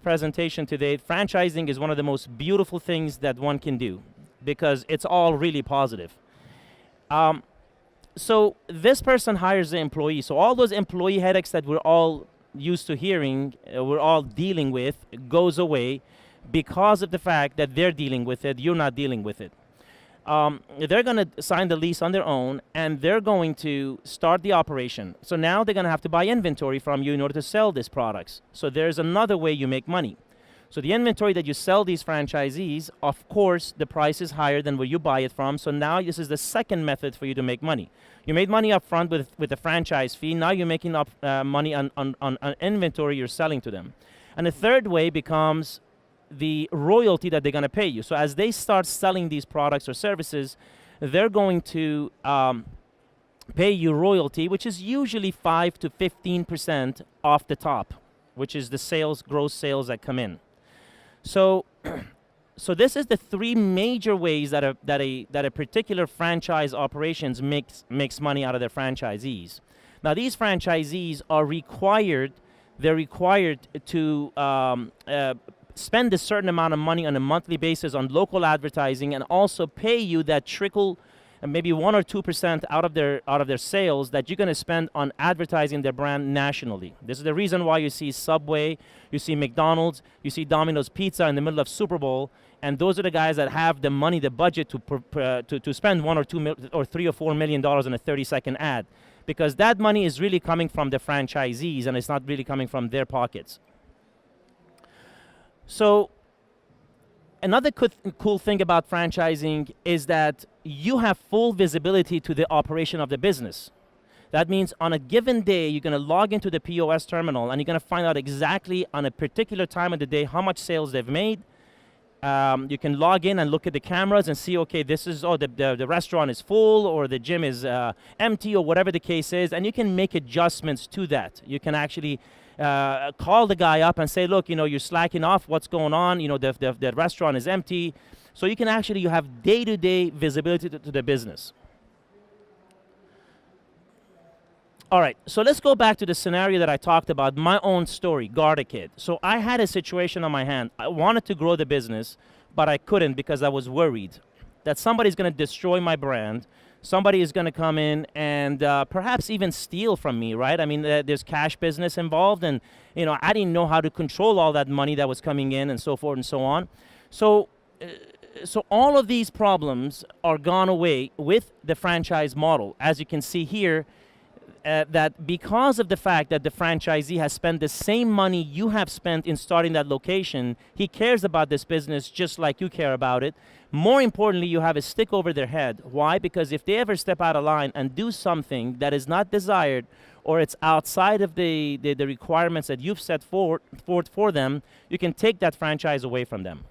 presentation today, franchising is one of the most beautiful things that one can do because it's all really positive. So this person hires the employee. So all those employee headaches that we're all used to hearing, we're all dealing with, goes away because of the fact that they're dealing with it, you're not dealing with it. They're going to sign the lease on their own, and they're going to start the operation. So now they're going to have to buy inventory from you in order to sell these products. So there's another way you make money. So the inventory that you sell these franchisees, of course, the price is higher than where you buy it from. So now this is the second method for you to make money. You made money up front with the franchise fee. Now you're making up money on inventory you're selling to them. And the third way becomes the royalty that they're going to pay you. So as they start selling these products or services, they're going to pay you royalty, which is usually 5 to 15% off the top, which is the sales, gross sales that come in. So this is the three major ways that a particular franchise operations makes money out of their franchisees. Now these franchisees are required. They're required to spend a certain amount of money on a monthly basis on local advertising, and also pay you that trickle, maybe 1 or 2% out of their sales that you're going to spend on advertising their brand nationally. This is the reason why you see Subway, you see McDonald's, you see Domino's Pizza in the middle of Super Bowl, and those are the guys that have the money, the budget to spend 1 or 2 or 3 or 4 million dollars on a 30-second ad, because that money is really coming from the franchisees and it's not really coming from their pockets. So another cool thing about franchising is that you have full visibility to the operation of the business. That means on a given day, you're going to log into the POS terminal and you're going to find out exactly on a particular time of the day how much sales they've made. You can log in and look at the cameras and see, okay, this is, oh, the restaurant is full, or the gym is empty, or whatever the case is, and you can make adjustments to that. You can actually call the guy up and say, look, you're slacking off, what's going on, the restaurant is empty. So you can actually, you have day-to-day visibility to the business. All right, so let's go back to the scenario that I talked about, my own story, Garda Kid. So I had a situation on my hand. I wanted to grow the business, but I couldn't because I was worried that somebody's going to destroy my brand. Somebody is going to come in and perhaps even steal from me, right? I mean, there's cash business involved, and I didn't know how to control all that money that was coming in, and so forth and so on. So all of these problems are gone away with the franchise model. As you can see here, that because of the fact that the franchisee has spent the same money you have spent in starting that location, he cares about this business just like you care about it. More importantly, you have a stick over their head. Why? Because if they ever step out of line and do something that is not desired, or it's outside of the requirements that you've set forth for them, you can take that franchise away from them.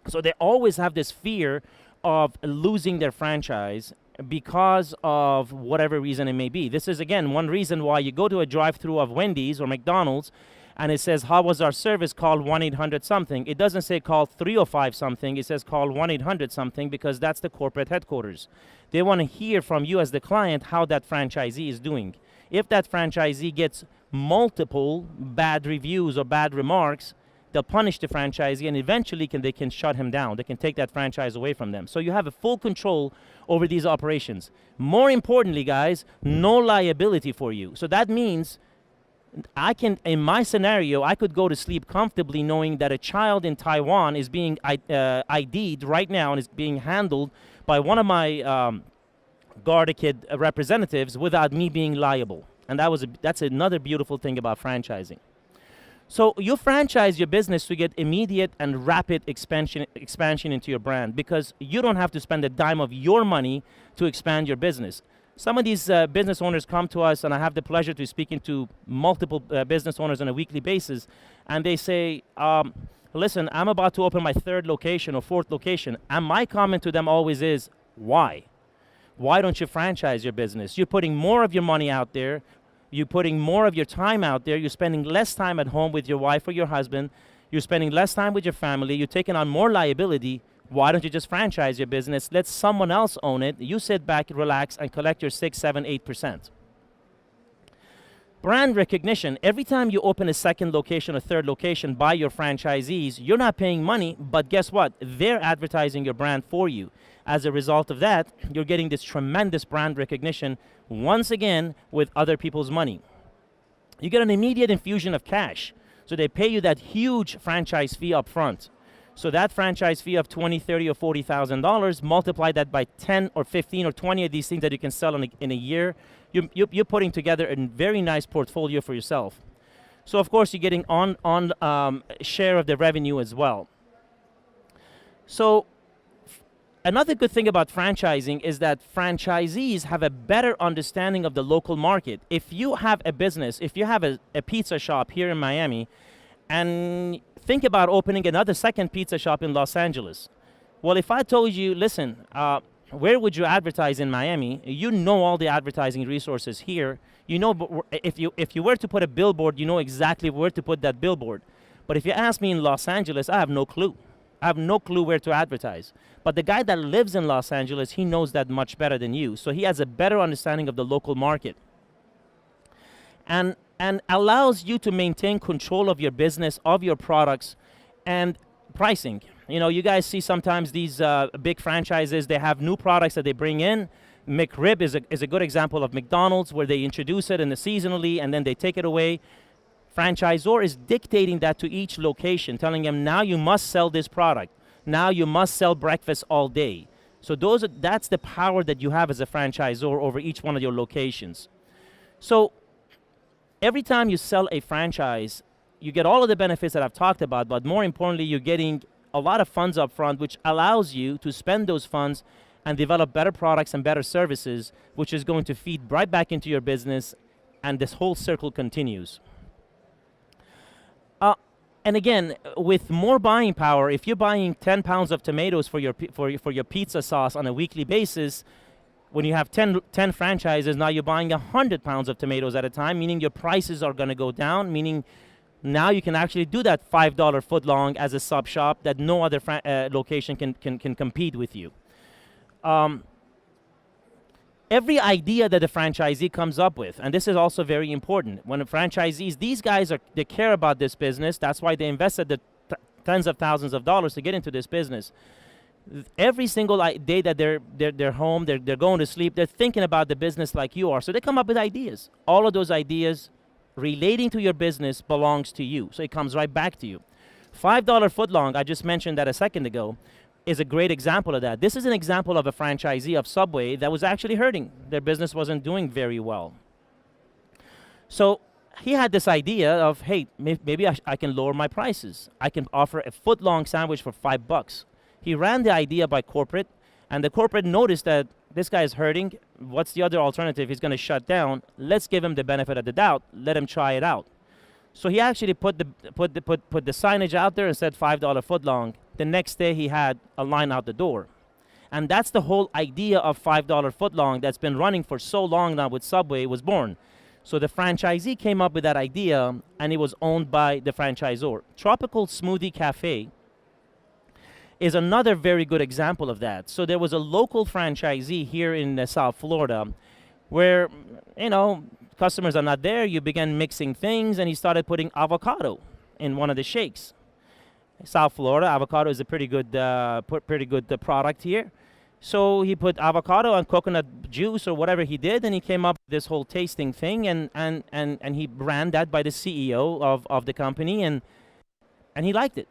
So they always have this fear of losing their franchise because of whatever reason it may be. This is, again, one reason why you go to a drive-thru of Wendy's or McDonald's and it says, how was our service, call 1-800-something. It doesn't say call 305-something. It says call 1-800-something, because that's the corporate headquarters. They want to hear from you as the client how that franchisee is doing. If that franchisee gets multiple bad reviews or bad remarks, they'll punish the franchisee, and eventually they can shut him down. They can take that franchise away from them. So you have a full control over these operations. More importantly, guys, no liability for you. So that means in my scenario, I could go to sleep comfortably knowing that a child in Taiwan is being ID'd right now and is being handled by one of my Garda Kid representatives without me being liable. And that's another beautiful thing about franchising. So you franchise your business to get immediate and rapid expansion into your brand, because you don't have to spend a dime of your money to expand your business. Some of these business owners come to us, and I have the pleasure to speaking to multiple business owners on a weekly basis, and they say, listen, I'm about to open my 3rd location or 4th location. And my comment to them always is, why? Why don't you franchise your business? You're putting more of your money out there. You're putting more of your time out there. You're spending less time at home with your wife or your husband. You're spending less time with your family. You're taking on more liability. Why don't you just franchise your business? Let someone else own it. You sit back, relax, and collect your 6, 7, 8%. Brand recognition. Every time you open a second location or third location by your franchisees, you're not paying money, but guess what? They're advertising your brand for you. As a result of that, you're getting this tremendous brand recognition, once again, with other people's money. You get an immediate infusion of cash. So they pay you that huge franchise fee up front. So that franchise fee of $20, $30, or $40,000, multiply that by 10 or 15 or 20 of these things that you can sell in a year. You're putting together a very nice portfolio for yourself. So of course you're getting on share of the revenue as well. So another good thing about franchising is that franchisees have a better understanding of the local market. If you have a business, if you have a pizza shop here in Miami, and think about opening another second pizza shop in Los Angeles. Well, if I told you, listen, where would you advertise in Miami? You know all the advertising resources here. You know, if you were to put a billboard, you know exactly where to put that billboard. But if you ask me in Los Angeles, I have no clue. I have no clue where to advertise. But the guy that lives in Los Angeles, he knows that much better than you. So he has a better understanding of the local market. And allows you to maintain control of your business, of your products, and pricing. You know, you guys see sometimes these big franchises, they have new products that they bring in. McRib is a good example of McDonald's, where they introduce it in the seasonally and then they take it away. Franchisor is dictating that to each location, telling them, now you must sell this product. Now you must sell breakfast all day. So that's the power that you have as a franchisor over each one of your locations. So every time you sell a franchise, you get all of the benefits that I've talked about, but more importantly, you're getting a lot of funds up front, which allows you to spend those funds and develop better products and better services, which is going to feed right back into your business, and this whole circle continues. And again, with more buying power, if you're buying 10 pounds of tomatoes for your pizza sauce on a weekly basis, when you have 10 franchises, now you're buying 100 pounds of tomatoes at a time, meaning your prices are going to go down, meaning now you can actually do that $5 footlong as a sub shop that no other location can compete with you. Every idea that the franchisee comes up with, and this is also very important, when the franchisees, these guys they care about this business. That's why they invested the tens of thousands of dollars to get into this business. Every single day that they're home, they're going to sleep, they're thinking about the business like you are. So they come up with ideas. All of those ideas relating to your business belongs to you. So it comes right back to you. $5 footlong, I just mentioned that a second ago, is a great example of that. This is an example of a franchisee of Subway that was actually hurting. Their business wasn't doing very well. So he had this idea of, hey, maybe I can lower my prices. I can offer a footlong sandwich for $5. He ran the idea by corporate, and the corporate noticed that this guy is hurting. What's the other alternative? He's going to shut down. Let's give him the benefit of the doubt. Let him try it out. So he actually put the signage out there and said $5 footlong. The next day he had a line out the door. And that's the whole idea of $5 footlong that's been running for so long now with Subway was born. So the franchisee came up with that idea, and it was owned by the franchisor. Tropical Smoothie Cafe is another very good example of that. So there was a local franchisee here in South Florida where, you know, customers are not there. You began mixing things, and he started putting avocado in one of the shakes. South Florida, avocado is a pretty good product here. So he put avocado and coconut juice or whatever he did, and he came up with this whole tasting thing, and he ran that by the CEO of the company, and he liked it.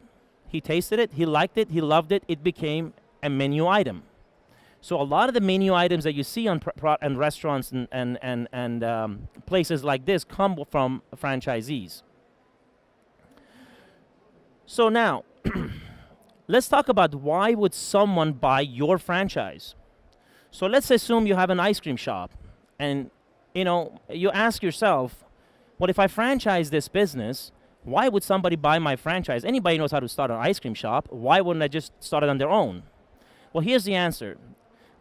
He tasted it, he liked it, he loved it. It became a menu item. So a lot of the menu items that you see on restaurants and places like this come from franchisees. So now, let's talk about why would someone buy your franchise. So let's assume you have an ice cream shop, and you ask yourself, well, if I franchise this business, why would somebody buy my franchise? Anybody knows how to start an ice cream shop. Why wouldn't I just start it on their own? Well, here's the answer.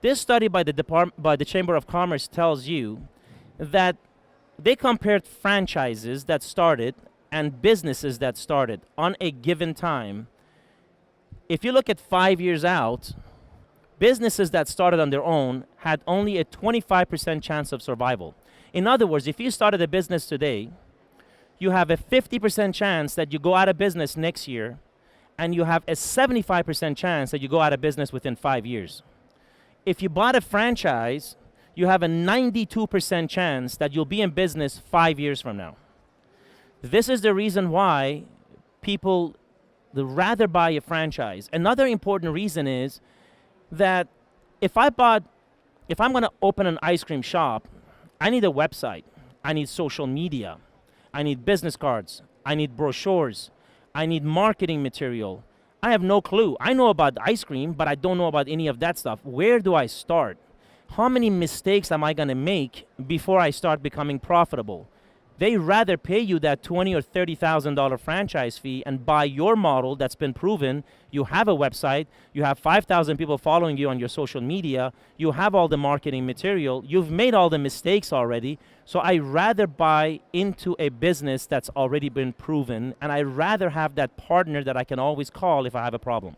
This study by the Chamber of Commerce tells you that they compared franchises that started and businesses that started on a given time. If you look at 5 years out, businesses that started on their own had only a 25% chance of survival. In other words, if you started a business today, you have a 50% chance that you go out of business next year, and you have a 75% chance that you go out of business within 5 years. If you bought a franchise, you have a 92% chance that you'll be in business 5 years from now. This is the reason why people would rather buy a franchise. Another important reason is that if I'm going to open an ice cream shop, I need a website, I need social media, I need business cards, I need brochures, I need marketing material. I have no clue. I know about ice cream, but I don't know about any of that stuff. Where do I start? How many mistakes am I going to make before I start becoming profitable? They rather pay you that $20,000 or $30,000 franchise fee and buy your model that's been proven. You have a website, you have 5,000 people following you on your social media, you have all the marketing material, you've made all the mistakes already. So I rather buy into a business that's already been proven, and I rather have that partner that I can always call if I have a problem.